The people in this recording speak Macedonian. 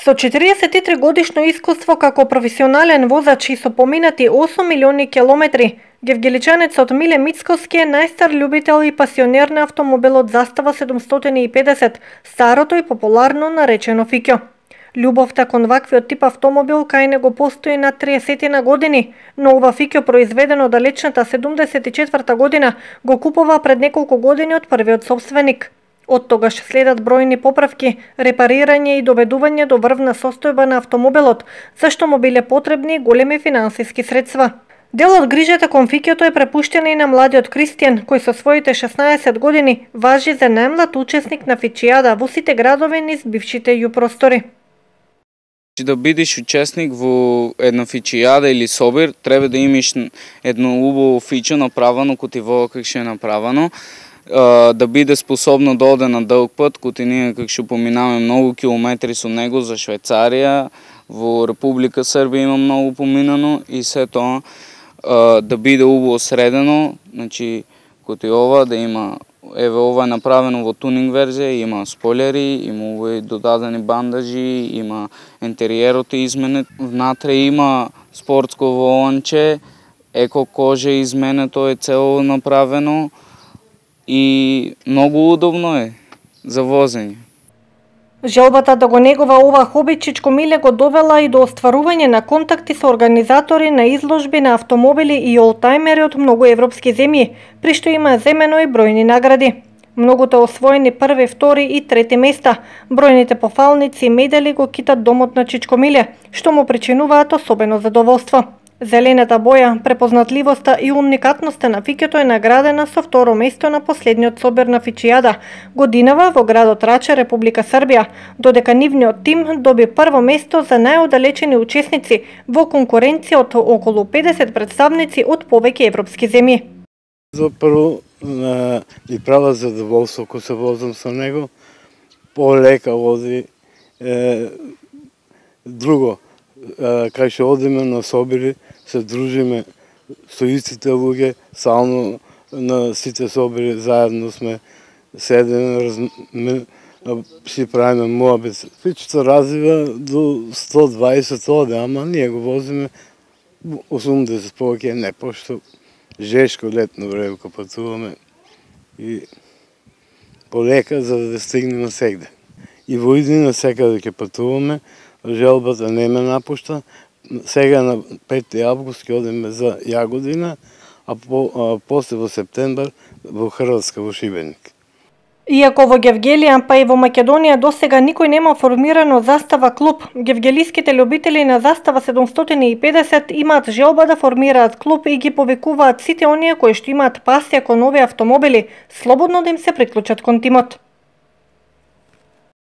Со 43 годишно искуство како професионален возач и со поминати 8 милиони километри, гевгеличанецот Миле Мицкоски е најстар љубител и пасионер на автомобилот Застава 750, старото и популарно наречено Фиќо. Љубовта кон ваквиот тип автомобил кај него постои на 30 на години, но ова Фиќо произведено далечната 74 година го купува пред неколку години од првиот собственик. Од тогаш следат бројни поправки, репарирање и доведување до врвна состојба на автомобилот, зашто му биле потребни големи финансиски средства. Дел од грижата кон Фиќото е препуштена и на младиот Кристијан, кој со своите 16 години важи за најмлад учесник на Фиќијада во сите градови низ бившите ју простори. Да бидеш учесник во една Фиќијада или собир, треба да имаш едно убаво фиќо направено кој ти во как ше направено, да биде способно да оде на дълг пат, кој ние как што поминаме многу километри со него за Швајцарија, во Република Србија има многу поминано и се тоа да биде убаво средено, значи кој ова да има, еве ова е направено во тунинг верзија, има спойлери, има овој додадени бандажи, има интериерот е изменет, внатре има спортско воланче, еко кожа е изменето, е цело направено и многу удобно е за возење. Желбата да го негува ова хоби Чичко Миле го довела и до остварување на контакти со организатори на изложби на автомобили и олтајмери од многу европски земји, при што има земено и бројни награди. Многуте освоени први, втори и трети места, бројните пофалници и медали го китат домот на Чичко Миле, што му причинуваат особено задоволство. Зелената боја, препознатливоста и уникатноста на Фиќото е наградена со второ место на последниот собир на Фиќијада годинава во градот Рача, Република Србија, додека нивниот тим доби прво место за најодалечени учесници во конкуренција од околу 50 представници од повеќе европски земји. За прво ми права задоволство кога се возам со него, полека вози. Друго, кај што одиме на собири, се дружиме со истите луѓе, сално на сите собири заедно сме седеме, си правиме муабет. Фиќото развива до 120 оде, ама ние го возиме 80 повеќе, не, пошто жешко летно време кога патуваме и полека за да стигнеме сегде. И во иднина секаде ќе патуваме, желбата не ме напушта. Сега на 5. август ќе одиме за Јагодина, а после во септембар во Хрватска, во Шибеник. Иако во Гевгелија, па и во Македонија досега никој нема формирано Застава клуб, гевгелиските љубители на Застава 750 имаат желба да формираат клуб и ги повикуваат сите оние кои што имаат пасија кон овие автомобили, слободно да им се приклучат кон тимот.